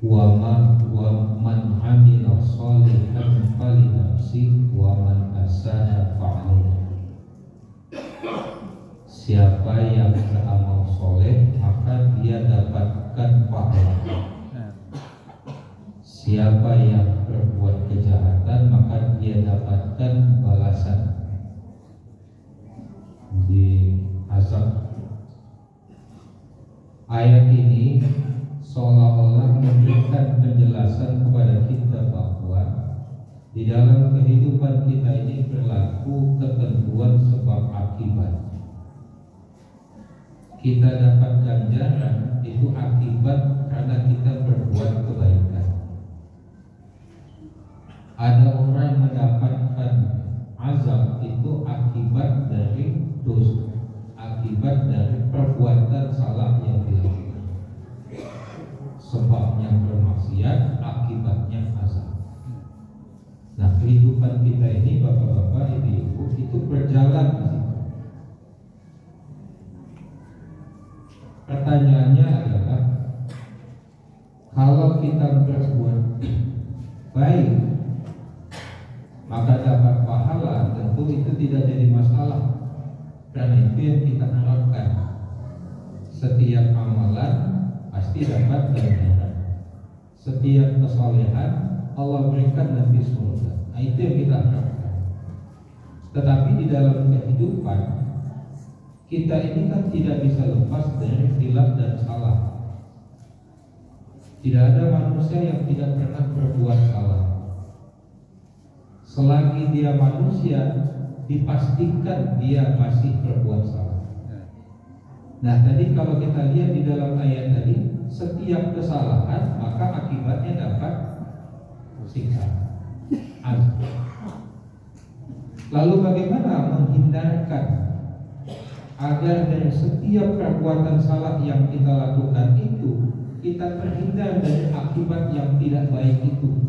wa man amila sholihan falinafsi wa man asaa fa'alaiha. Siapa yang beramal soleh maka dia dapatkan pahala. Siapa yang berbuat kejahatan maka dia dapatkan balasan di azab. Ayat ini seolah-olah memberikan penjelasan kepada kita bahwa di dalam kehidupan kita ini berlaku ketentuan sebab akibat. Kita dapat ganjaran itu akibat karena kita berbuat kebaikan. Ada orang mendapatkan azab itu akibat dari dosa, akibat dari perbuatan salah yang dilakukan. Sebabnya bermaksiat, akibatnya azab. Nah, kehidupan kita ini, bapak-bapak, ibu-ibu, itu berjalan di situ. Pertanyaannya adalah, kalau kita berbuat baik maka dapat pahala, tentu itu tidak jadi masalah. Karena itu yang kita harapkan. Setiap amalan pasti dapat ganjaran. Setiap kesalehan Allah berikan nanti surga. Nah, itu yang kita harapkan. Tetapi di dalam kehidupan kita ini kan tidak bisa lepas dari khilaf dan salah. Tidak ada manusia yang tidak pernah berbuat salah. Selagi dia manusia, dipastikan dia masih berbuat salah. Nah, tadi kalau kita lihat di dalam ayat tadi, setiap kesalahan maka akibatnya dapat siksa. Lalu bagaimana menghindarkan agar dari setiap perbuatan salah yang kita lakukan itu kita terhindar dari akibat yang tidak baik itu?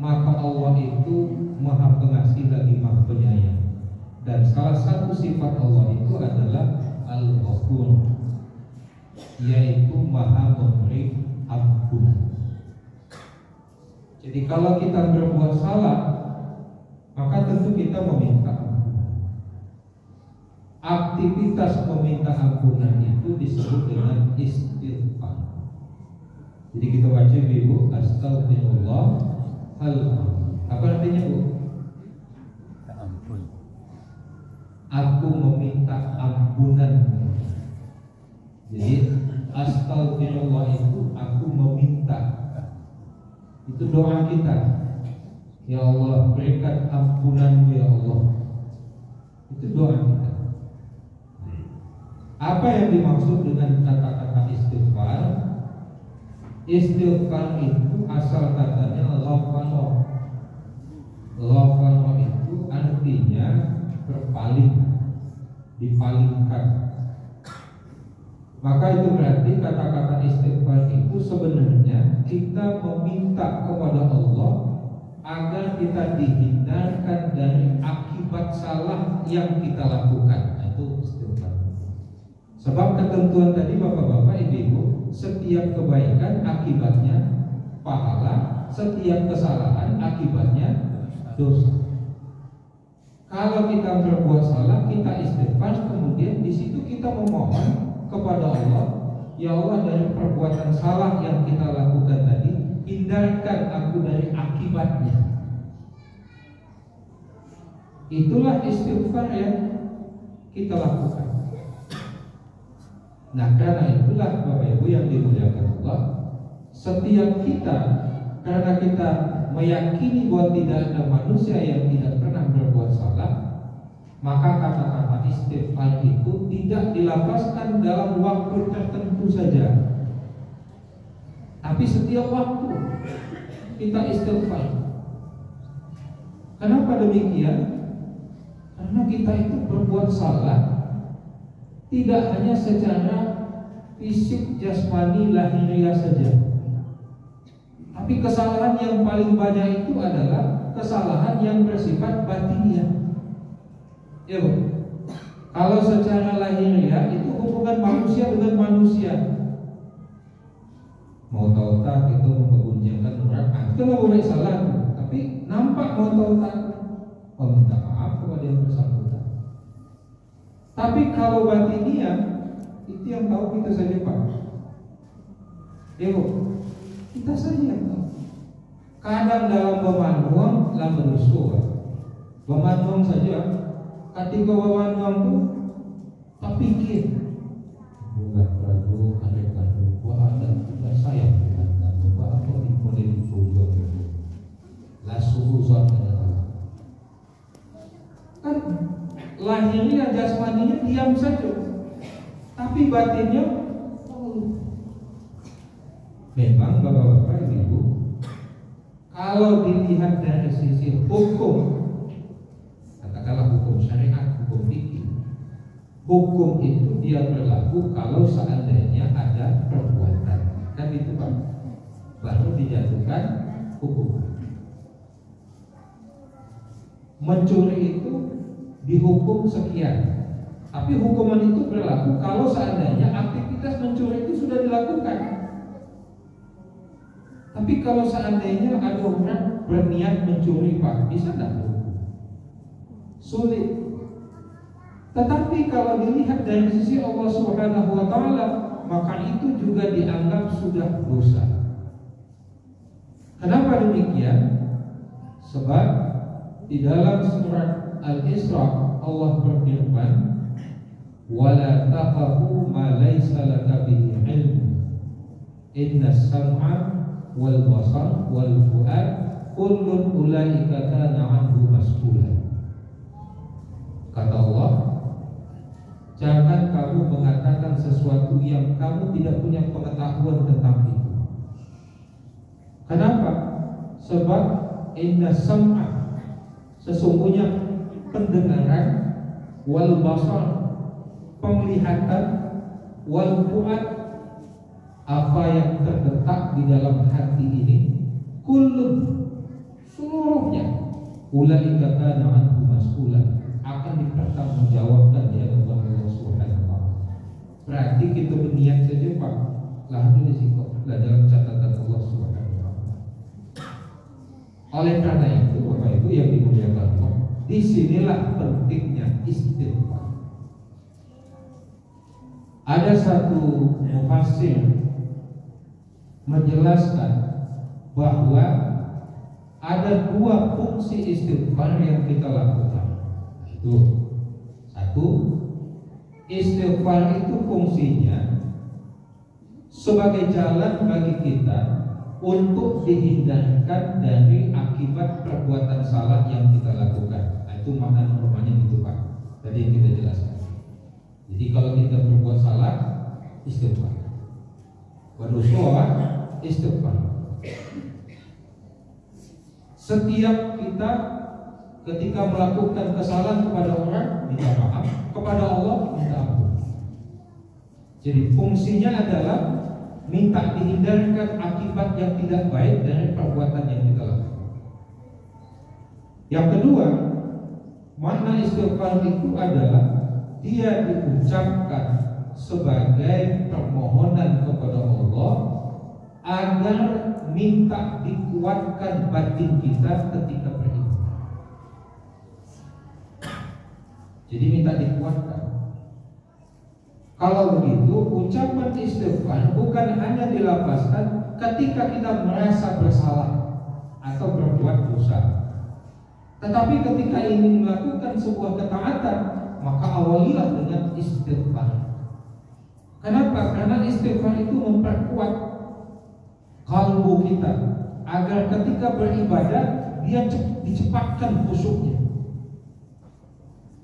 Maka Allah itu Maha Pengasih lagi Maha Penyayang. Dan salah satu sifat Allah itu adalah Al-Ghafur, yaitu Maha Memberi Ampun. Jadi kalau kita berbuat salah, maka tentu kita meminta ampun. Aktivitas meminta ampunan itu disebut dengan istighfar. Jadi kita baca dulu, astagfirullah. Apa artinya, Bu? Ampun. Aku meminta ampunan. Jadi astagfirullah itu aku meminta. Itu doa kita. Ya Allah, berikan ampunan ya Allah. Itu doa kita. Apa yang dimaksud dengan kata-kata istighfar? Istighfar itu asal katanya ghafara. Ghafara itu artinya berpaling, dipalingkan. Maka itu berarti kata-kata istighfar itu sebenarnya kita meminta kepada Allah agar kita dihindarkan dari akibat salah yang kita lakukan. Itu istighfar. Sebab ketentuan tadi bapak-bapak ibu, setiap kebaikan akibatnya pahala, setiap kesalahan akibatnya dosa. Kalau kita berbuat salah, kita istighfar, kemudian di situ kita memohon kepada Allah, ya Allah, dari perbuatan salah yang kita lakukan tadi, hindarkan aku dari akibatnya. Itulah istighfar yang kita lakukan. Nah, karena itulah Bapak Ibu yang dimuliakan Allah, setiap kita, karena kita meyakini bahwa tidak ada manusia yang tidak pernah berbuat salah, maka kata-kata istighfar itu tidak dilapaskan dalam waktu tertentu saja, tapi setiap waktu kita istighfar. Kenapa demikian? Karena kita itu berbuat salah tidak hanya secara fisik, jasmani, lahiriah saja, tapi kesalahan yang paling banyak itu adalah kesalahan yang bersifat batiniah. Ya, Bu. Kalau secara lahiriah itu hubungan manusia dengan manusia. Mau tahu tak itu memperguncangkan orang, itu nggak boleh salah, tapi nampak mau tahu tak, oh minta maaf kepada yang bersangkutan. Tapi kalau batiniah itu yang tahu kita saja Pak. Kita saja yang tahu. Kadang dalam bemanuang lah menusul, bemanuang saja. Ketika bemanuang tu, tak pikir. Bukan perlu ada saya bukan apa di model program lah suhuzon kan lahirnya jasmaninya diam saja, tapi batinnya memang bapak-bapak ibu, kalau dilihat dari sisi hukum, katakanlah hukum syariat, hukum fikih, hukum itu dia berlaku kalau seandainya ada perbuatan, kan itu Pak, baru dijatuhkan hukum. Mencuri itu dihukum sekian, tapi hukuman itu berlaku kalau seandainya aktivitas mencuri itu sudah dilakukan. Tapi kalau seandainya ada orang berniat mencuri Pak, bisa tidak? Sulit. Tetapi kalau dilihat dari sisi Allah Subhanahu wa Ta'ala, maka itu juga dianggap sudah dosa. Kenapa demikian? Sebab di dalam surat Al-Isra Allah berfirman, "Wala taqfu ma laysa laka bihi ilm. Inna as-sam'a wal basar wal fu'ad kullun ulaika kana 'anhu mas'ula." Kata Allah, jangan kamu mengatakan sesuatu yang kamu tidak punya pengetahuan tentang itu. Kenapa? Sebab inna sam'a, sesungguhnya pendengaran, wal basar, penglihatan, wal fu'ad, apa yang terletak di dalam hati ini, kullun, seluruhnya, ulaika kana anhu mas'ula, akan dipertanggungjawabkan di hadapan Allah Subhanahu wa Ta'ala. Berarti kita berniat saja Pak, lah itu risiko dalam catatan Allah Subhanahu wa Ta'ala. Oleh karena itu Bapak Ibu yang dimuliakan Allah, disinilah pentingnya istighfar. Ada satu mufassir menjelaskan bahwa ada dua fungsi istighfar yang kita lakukan. Itu satu, istighfar itu fungsinya sebagai jalan bagi kita untuk dihindarkan dari akibat perbuatan salah yang kita lakukan. Nah, itu makna normalnya itu Pak, tadi yang kita jelaskan. Jadi kalau kita berbuat salah, istighfar. Berdosa, istighfar. Setiap kita ketika melakukan kesalahan kepada orang, minta maaf, kepada Allah minta ampun. Jadi fungsinya adalah minta dihindarkan akibat yang tidak baik dari perbuatan yang kita lakukan. Yang kedua, makna istighfar itu adalah dia diucapkan sebagai permohonan kepada Allah agar minta dikuatkan batin kita ketika beribadah. Jadi minta dikuatkan. Kalau begitu, ucapan istighfar bukan hanya dilafazkan ketika kita merasa bersalah atau berbuat dosa, tetapi ketika ingin melakukan sebuah ketaatan, maka awalilah dengan istighfar. Kenapa? Karena istighfar itu memperkuat kalbu kita agar ketika beribadah dia dicepatkan khusyuknya.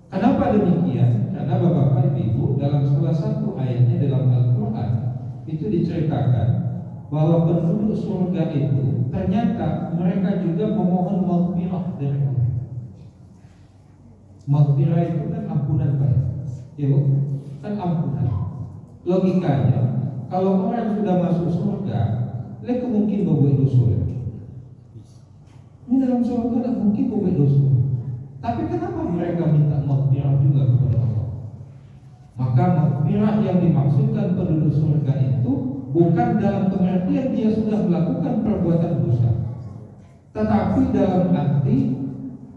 Kenapa demikian? Karena Bapak Ibu, dalam salah satu ayatnya dalam Al-Quran itu diceritakan bahwa penduduk surga itu ternyata mereka juga memohon maghfirah dari Allah. Maghfirah itu kan ampunan Pak, ya Bu? Kan ampunan. Logikanya, kalau orang sudah masuk surga, mereka mungkin berbuat dosa. Ini dalam surga tidak mungkin berbuat dosa. Tapi kenapa mereka minta maghfirah juga kepada Allah? Maka maghfirah yang dimaksudkan penduduk surga itu bukan dalam pengertian dia sudah melakukan perbuatan dosa, tetapi dalam arti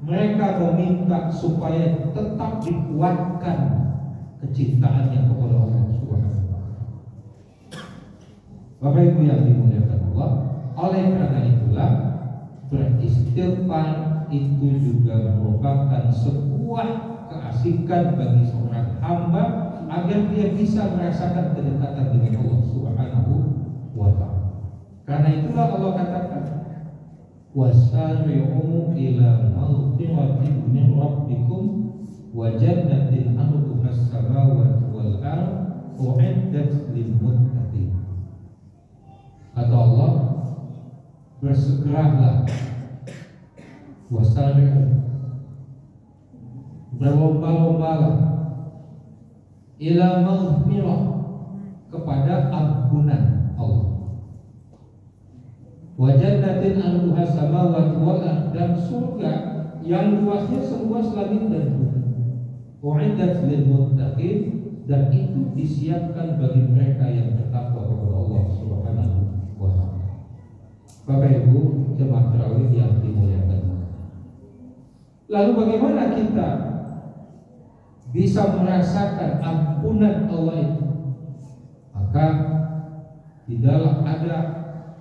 mereka meminta supaya tetap dikuatkan kecintaannya kepada Allah Subhanahu wa taala. Bapak Ibu yang dimuliakan Allah, oleh karena itulah beristighfar itu juga merupakan sebuah keasikan bagi seorang hamba agar dia bisa merasakan kedekatan dengan Allah Subhanahu wa taala. Karena itulah Allah katakan, wasari'u ila maghfiratin min rabbikum wa jannatin 'arduha as-samawati wal ardu u'iddat lil muttaqin. Kata Allah, bersegeralah, wasari'u, berlomba-lombalah, ila maghfirah, kepada ampunan Allah, wa jannatin 'arduha as-samawati wal ardu, dan surga yang luasnya seluas langit dan bumi, u'iddat lil muttaqin, dan itu disiapkan bagi mereka yang bertakwa kepada Allah Subhanahu wa taala. Bapak Ibu jemaah tarawih yang dimuliakan, lalu bagaimana kita bisa merasakan ampunan Allah itu? Maka di dalam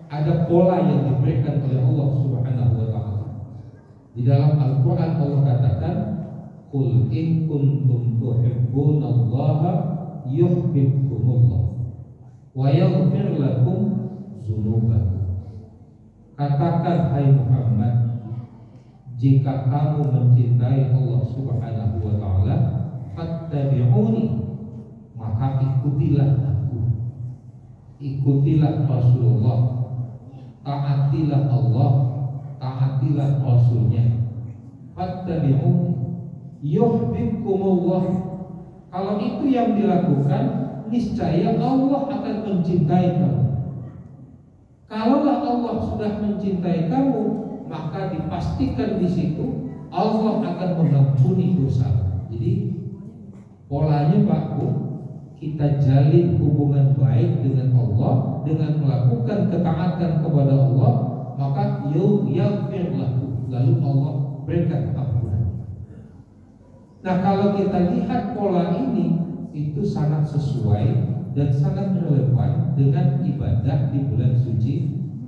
ada pola yang diberikan oleh Allah Subhanahu wa taala. Di dalam Al-Qur'an Allah katakan, qul in kuntum tuhibbunallaha yuhibbukumullah wa yaghfir lakum dzunubakum. Katakan, hai Muhammad, jika kamu mencintai Allah Subhanahu wa taala, fattabi'uni, maka ikutilah aku, ikutilah Rasulullah, taatilah Allah, taatilah Rasulnya. Fattabi'uni yuhibbukumullah. Kalau itu yang dilakukan, niscaya Allah akan mencintai kamu. Kalaulah Allah sudah mencintai kamu, maka dipastikan di situ Allah akan mengampuni dosa. Jadi polanya Pak Bu, kita jalin hubungan baik dengan Allah dengan melakukan ketaatan kepada Allah, maka yaghfir lahu, lalu Allah berikan ampunan. Nah, kalau kita lihat pola ini, itu sangat sesuai dan sangat relevan dengan ibadah di bulan suci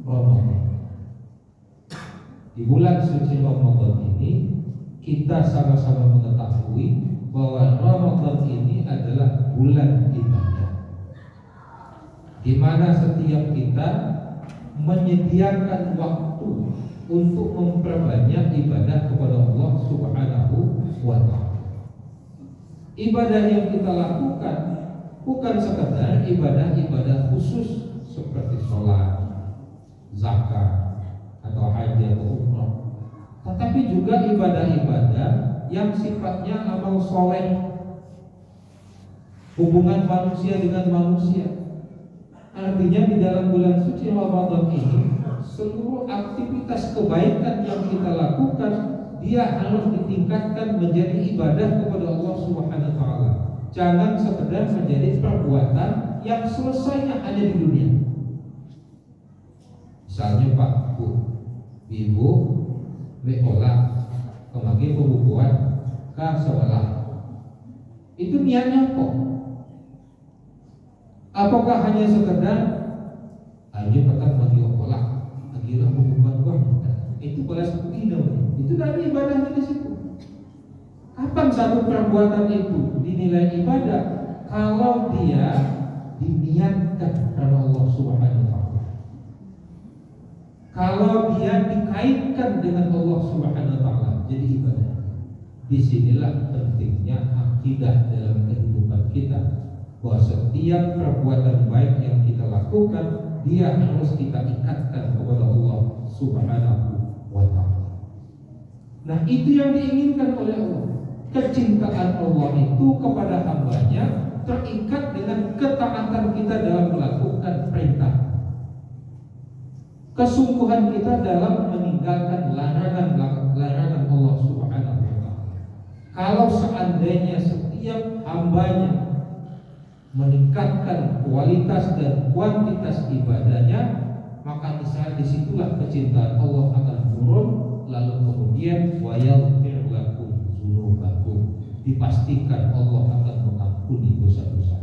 Ramadan. Di bulan suci Ramadan ini kita sama-sama mengetahui bahwa Ramadan ini adalah bulan ibadah, di mana setiap kita menyediakan waktu untuk memperbanyak ibadah kepada Allah Subhanahu wa taala. Ibadah yang kita lakukan bukan sekadar ibadah-ibadah khusus seperti sholat, zakat, atau haji atau umrah, tetapi juga ibadah-ibadah yang sifatnya amal soleh, hubungan manusia dengan manusia. Artinya di dalam bulan suci Ramadan ini, seluruh aktivitas kebaikan yang kita lakukan, dia harus ditingkatkan menjadi ibadah kepada Allah Subhanahu wa taala. Jangan sekedar menjadi perbuatan yang selesainya hanya di dunia. Misalnya Pak Bu, Ibu beolah kemagi pembukuan ke sekolah, itu niatnya kok? Apakah hanya sekedar ayo petang bagi olah, akhirnya pembukuan gua? Itu boleh seperti itu. Itu dari ibadahnya di situ. Kapan satu perbuatan itu dinilai ibadah? Kalau dia diniatkan karena Allah Subhanahu wa taala. Kalau dia dikaitkan dengan Allah Subhanahu wa taala, jadi ibadah. Disinilah pentingnya akidah dalam kehidupan kita, bahwa setiap perbuatan baik yang kita lakukan, dia harus kita ikatkan kepada Allah Subhanahu wa taala. Nah, itu yang diinginkan oleh Allah. Kecintaan Allah itu kepada hambanya terikat dengan ketaatan kita dalam melakukan perintah, kesungguhan kita dalam meninggalkan larangan Allah Subhanahu wa taala. Kalau seandainya setiap hambanya meningkatkan kualitas dan kuantitas ibadahnya, maka disitulah kecintaan Allah akan turun. Lalu kemudian wayaghfir lakum dzunubakum, dipastikan Allah akan mengampuni dosa-dosa.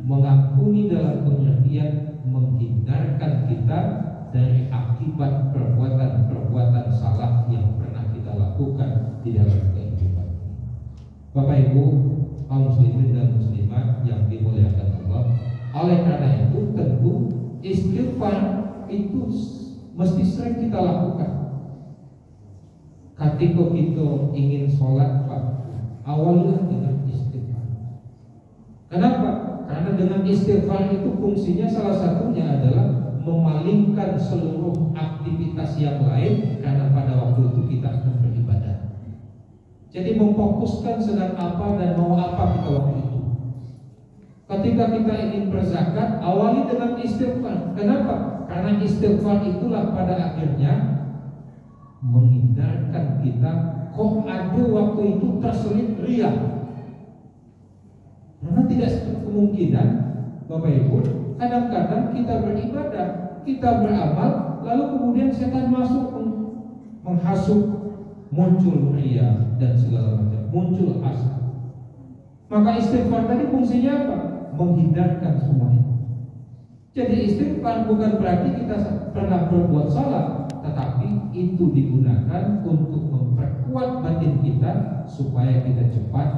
Mengampuni dalam pengertian menghindarkan kita dari akibat perbuatan-perbuatan salah yang pernah kita lakukan di dalam kehidupan. Bapak Ibu kaum muslimin dan muslimat yang dimuliakan Allah, oleh karena itu tentu istighfar itu mesti sering kita lakukan. Ketika kita ingin sholat, Pak, awalnya dengan istighfar. Kenapa? Karena dengan istighfar itu fungsinya salah satunya adalah memalingkan seluruh aktivitas yang lain, karena pada waktu itu kita akan beribadah. Jadi memfokuskan sedang apa dan mau apa kita waktu itu. Ketika kita ingin berzakat, awali dengan istighfar. Kenapa? Karena istighfar itulah pada akhirnya menghindarkan kita kok ada waktu itu terselip riya. Karena tidak satu kemungkinan, Bapak Ibu, kadang-kadang kita beribadah, kita beramal, lalu kemudian setan masuk menghasut, muncul riya dan segala macam, muncul hasad. Maka istighfar tadi fungsinya apa? Menghindarkan semua itu. Jadi istighfar bukan berarti kita pernah berbuat salah, tetapi itu digunakan untuk memperkuat batin kita supaya kita cepat